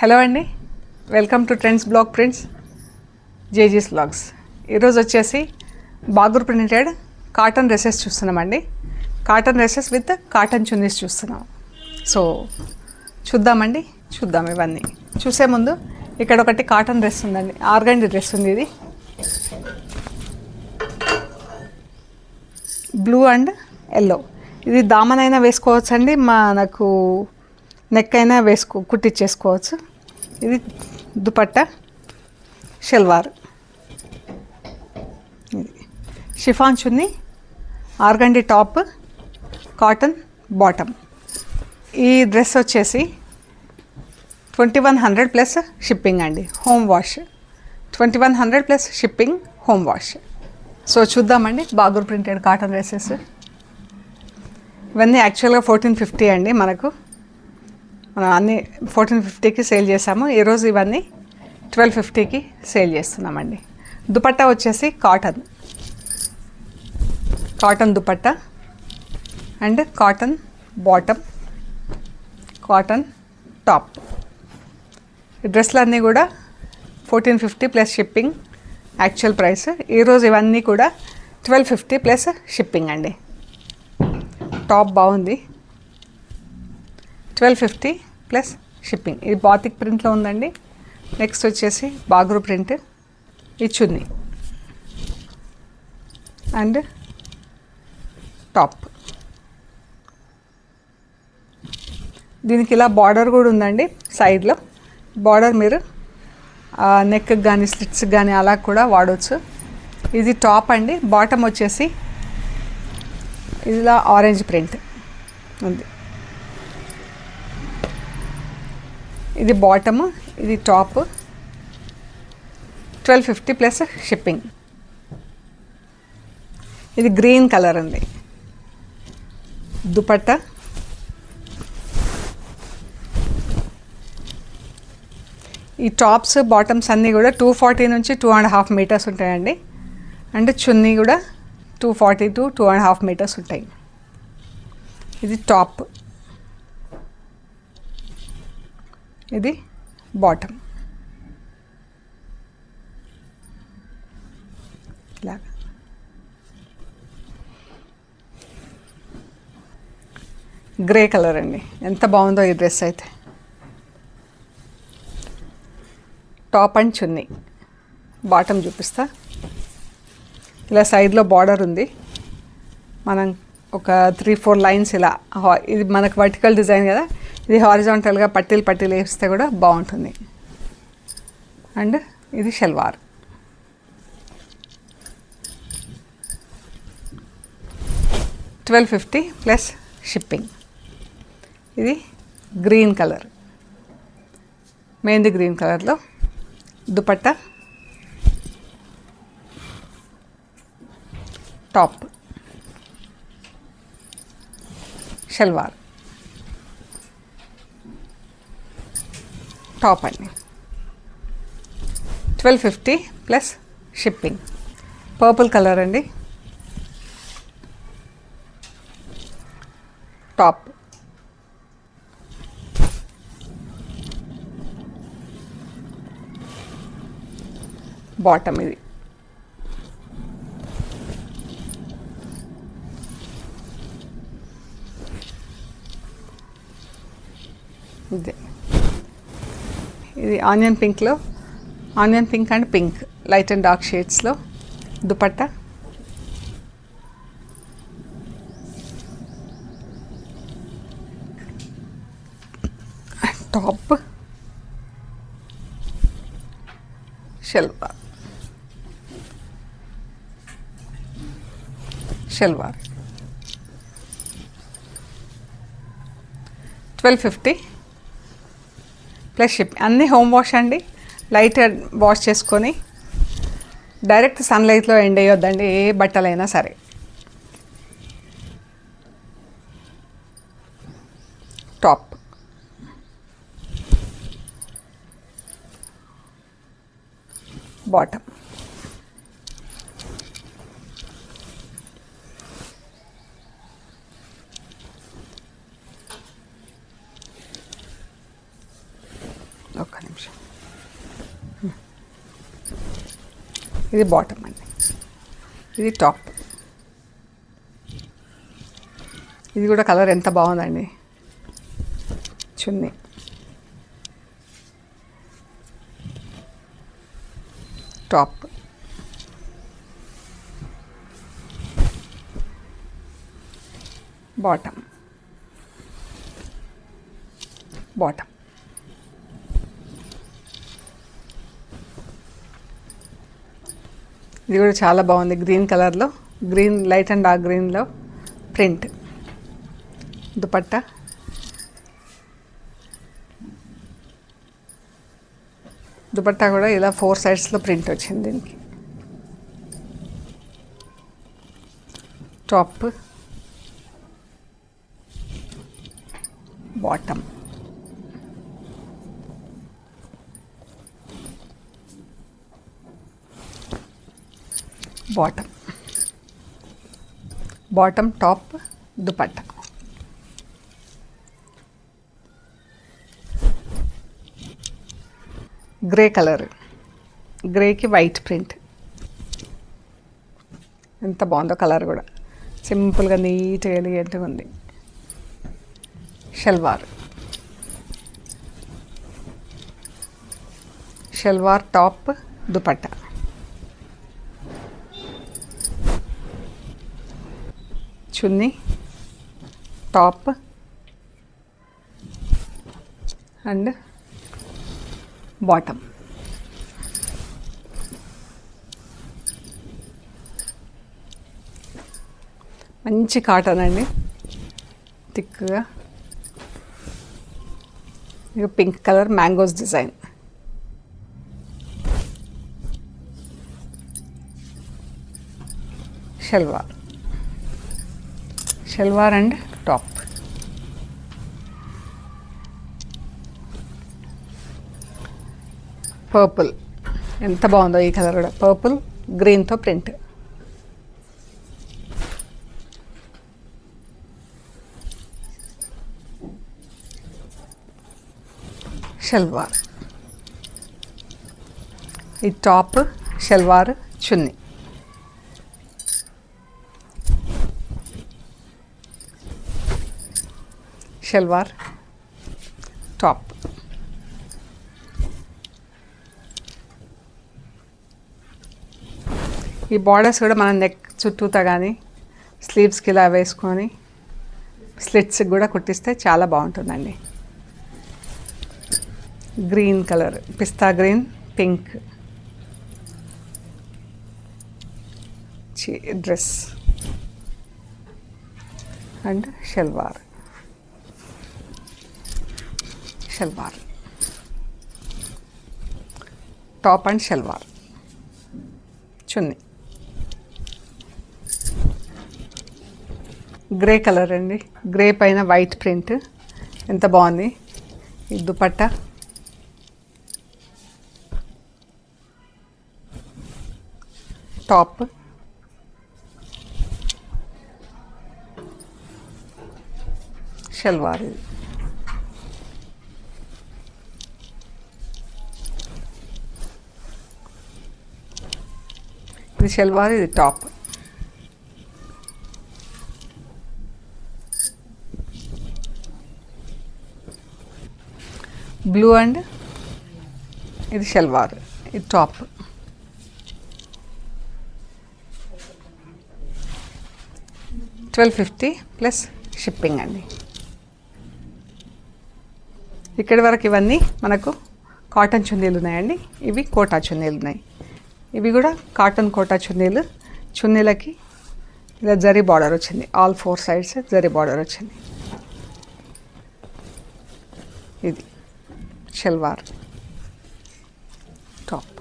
Hello అండి, welcome to trends blog prints జేజీస్ blogs. ఈరోజు వచ్చేసి బాగూర్ ప్రింటెడ్ కాటన్ డ్రెస్సెస్ చూస్తున్నామండి. Cotton dresses with cotton chunnis చూస్తున్నాం. సో చూద్దాం ఇవన్నీ. చూసే ముందు ఇక్కడ ఒకటి కాటన్ డ్రెస్ ఉందండి, ఆర్గండి డ్రెస్ ఉంది. ఇది బ్లూ అండ్ ఎల్లో. ఇది దామనైనా వేసుకోవచ్చు అండి, మనకు నెక్ అయినా కుట్టించేసుకోవచ్చు. ఇది దుపట్టా, షల్వార్, ఇది షిఫాన్ చున్నీ, ఆర్గండి టాప్, కాటన్ బాటమ్. ఈ డ్రెస్ వచ్చేసి 2100 ప్లస్ షిప్పింగ్ అండి, home wash. 2100 plus shipping, home wash. So చూద్దామండి బాగూర్ ప్రింటెడ్ కాటన్ డ్రెస్సెస్. ఇవన్నీ యాక్చువల్గా 1450 అండి. మనం అన్నీ 1450కి సేల్ చేసాము. ఈరోజు ఇవన్నీ 1250కి సేల్ చేస్తున్నామండి. దుపట్టా వచ్చేసి cotton dupatta and cotton bottom, cotton top. ఈ డ్రెస్లన్నీ కూడా 1450 ప్లస్ షిప్పింగ్ యాక్చువల్ ప్రైస్. ఈరోజు ఇవన్నీ కూడా 1250 ప్లస్ షిప్పింగ్ అండి. టాప్ బాగుంది, 1250 ప్లస్ షిప్పింగ్. ఇది బాతిక్ ప్రింట్లో ఉందండి. నెక్స్ట్ వచ్చేసి బాగూర్ ప్రింట్. ఈ చున్నీ అండ్ టాప్. దీనికి ఇలా బార్డర్ కూడా ఉందండి సైడ్లో. బార్డర్ మీరు నెక్కి కానీ స్లిట్స్కి కానీ అలా కూడా వాడవచ్చు. ఇది టాప్ అండి. బాటమ్ వచ్చేసి ఇలా ఆరెంజ్ ప్రింట్ ఉంది. ఇది బాటమ్, ఇది టాప్. 1250 plus shipping. ఇది గ్రీన్ కలర్ ఉంది. దుపట్టా, ఈ టాప్స్ బాటమ్స్ అన్నీ కూడా 240 నుంచి 2.5 మీటర్స్ ఉంటాయండి. అండ్ చున్నీ కూడా 240 to 2.5 మీటర్స్ ఉంటాయి. ఇది టాప్, ఇది బాటమ్. ఇలాగా గ్రే కలర్ అండి. ఎంత బాగుందో ఈ డ్రెస్ అయితే. Top and chunni. బాటమ్ చూపిస్తా. ఇలా సైడ్లో బార్డర్ ఉంది. మనం ఒక 3-4 లైన్స్ ఇలా, ఇది మనకు వర్టికల్ డిజైన్ కదా, ఇది హారిజాంటల్గా పట్టీలు వేస్తే కూడా బాగుంటుంది. అండ్ ఇది షల్వార్. $1250 plus shipping. ఇది గ్రీన్ కలర్, మెహందీ గ్రీన్ కలర్లో దుపట్టా, టాప్, షల్వార్, టాప్ అండి. 1250 ప్లస్ షిప్పింగ్. పర్పుల్ కలర్ అండి. Top, bottom. ఇది ఇదే, ఇది ఆనియన్ పింక్లో, onion pink and pink, light and dark షేడ్స్లో dupatta, top, salwar. 1250 plus ship. అన్నీ హోమ్ వాష్ అండి. లైట్ వాష్ చేసుకొని డైరెక్ట్ సన్లైట్లో ఎండేయొద్దండి ఏ బట్టలైనా సరే. Top, bottom. ఒక్క ఇది బాటమ్ అండి, ఇది టాప్. ఇది కూడా కలర్ ఎంత బాగుందండి. Chunni, top, bottom, bottom. ఇది కూడా చాలా బాగుంది, గ్రీన్ కలర్లో, గ్రీన్ లైట్ అండ్ డార్క్ గ్రీన్లో ప్రింట్. దుపట్టా, దుపట్టా కూడా ఇలా 4 సైడ్స్లో ప్రింట్ వచ్చింది దీనికి. Top, bottom, bottom, bottom, top, dupatta. Grey colour, గ్రేకి వైట్ ప్రింట్. ఎంత బాగుందో కలర్ కూడా, సింపుల్గా నీట్గా ఎలిగెంట్గా ఉంది. Salwar, salwar, top, dupatta. Chunni, top and bottom. మంచి కాటన్ అండి, థిక్గా. ఇక pink colour mangoes design. Salwar, salwar and top. Purple, ఎంత బాగుందో ఈ కలర్ కూడా, పర్పుల్ గ్రీన్తో ప్రింట్. షల్వార్, ఈ టాప్, షల్వార్, చున్నీ. షల్వార్, టాప్. ఈ బార్డర్స్ కూడా మనం నెక్ చుట్టూతా కానీ స్లీవ్స్కి ఇలా వేసుకొని స్లిట్స్కి కూడా కుట్టిస్తే చాలా బాగుంటుందండి. Green colour, pista green, pink dress and salwar, salwar, top and salwar, chunni. Grey colour అండి, గ్రే పైన వైట్ ప్రింట్, ఎంత బాగుంది. ఈ దుపట్టా, టాప్, షల్వార్. ఇది షల్వార్, ఇది టాప్. బ్లూ అండ్ ఇది షల్వార్, ఇది టాప్. $1250 ప్లస్ షిప్పింగ్ అండి. ఇక్కడి వరకు ఇవన్నీ మనకు కాటన్ చున్నీలు ఉన్నాయండి. ఇవి కోటా చున్నీలు ఉన్నాయి. ఇవి కూడా కాటన్ కోటా చున్నీలు. చున్నీలకి ఇలా జరీ బార్డర్ వచ్చింది, ఆల్ 4 సైడ్స్ జరీ బార్డర్ వచ్చింది. ఇది షల్వార్, టాప్.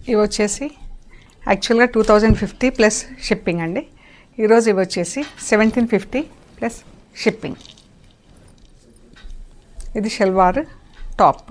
ఇవి వచ్చేసి యాక్చువల్గా 2050 ప్లస్ షిప్పింగ్ అండి. ఈరోజు ఇవి వచ్చేసి 1750 ప్లస్ షిప్పింగ్. ఇది షల్వార్, టాప్.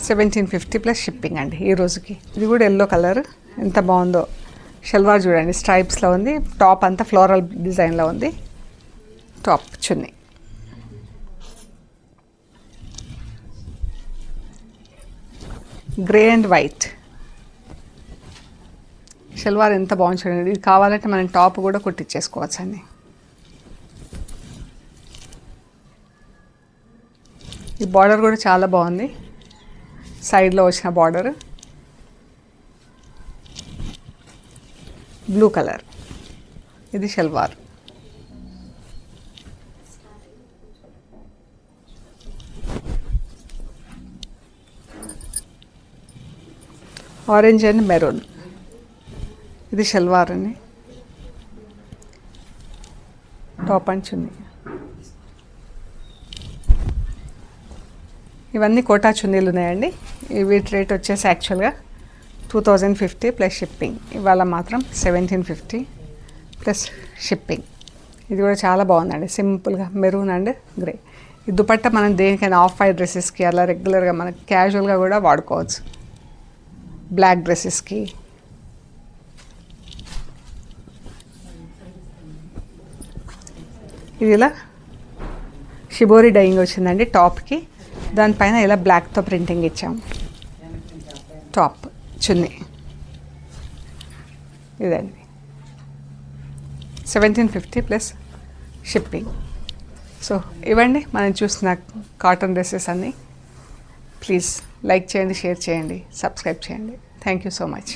$1750 ప్లస్ షిప్పింగ్ అండి ఈ రోజుకి. ఇది కూడా ఎల్లో కలర్, ఎంత బాగుందో. షల్వార్ చూడండి స్ట్రైప్స్లో ఉంది, టాప్ అంతా ఫ్లోరల్ డిజైన్లో ఉంది. Top chunni, grey and white. Salwar ఎంత బాగుంది చూడండి. ఇది కావాలంటే మనం టాప్ కూడా కుట్టించేసుకోవచ్చు అండి. ఈ బార్డర్ కూడా చాలా బాగుంది, సైడ్లో వచ్చిన బార్డర్ బ్లూ కలర్. ఇది షల్వార్. Orange and maroon. ఇది షల్వార్ అండి, టాప్ అండ్ చున్నీ. ఇవన్నీ కోటా చున్నీలు ఉన్నాయండి. వీటి రేట్ వచ్చేసి యాక్చువల్గా 2050 ప్లస్ షిప్పింగ్. ఇవాళ మాత్రం 1750 ప్లస్ షిప్పింగ్. ఇది కూడా చాలా బాగుందండి, సింపుల్గా మెరూన్ అండ్ గ్రే. ఈ దుపట్టా మనం దేనికైనా ఆఫ్ వైట్ డ్రెస్సెస్కి అలా రెగ్యులర్గా మనకి క్యాజువల్గా కూడా వాడుకోవచ్చు. బ్లాక్ డ్రెస్సెస్కి. ఇది ఇలా షిబోరి డైయింగ్ వచ్చిందండి టాప్కి. దానిపైన ఇలా బ్లాక్తో ప్రింటింగ్ ఇచ్చాము. టాప్ చున్నీ ఇదండి, 1750 ప్లస్ షిప్పింగ్. సో ఇవ్వండి మనం చూసిన కాటన్ డ్రెస్సెస్ అన్నీ. ప్లీజ్ లైక్ చేయండి, షేర్ చేయండి, సబ్స్క్రైబ్ చేయండి. Thank you so much.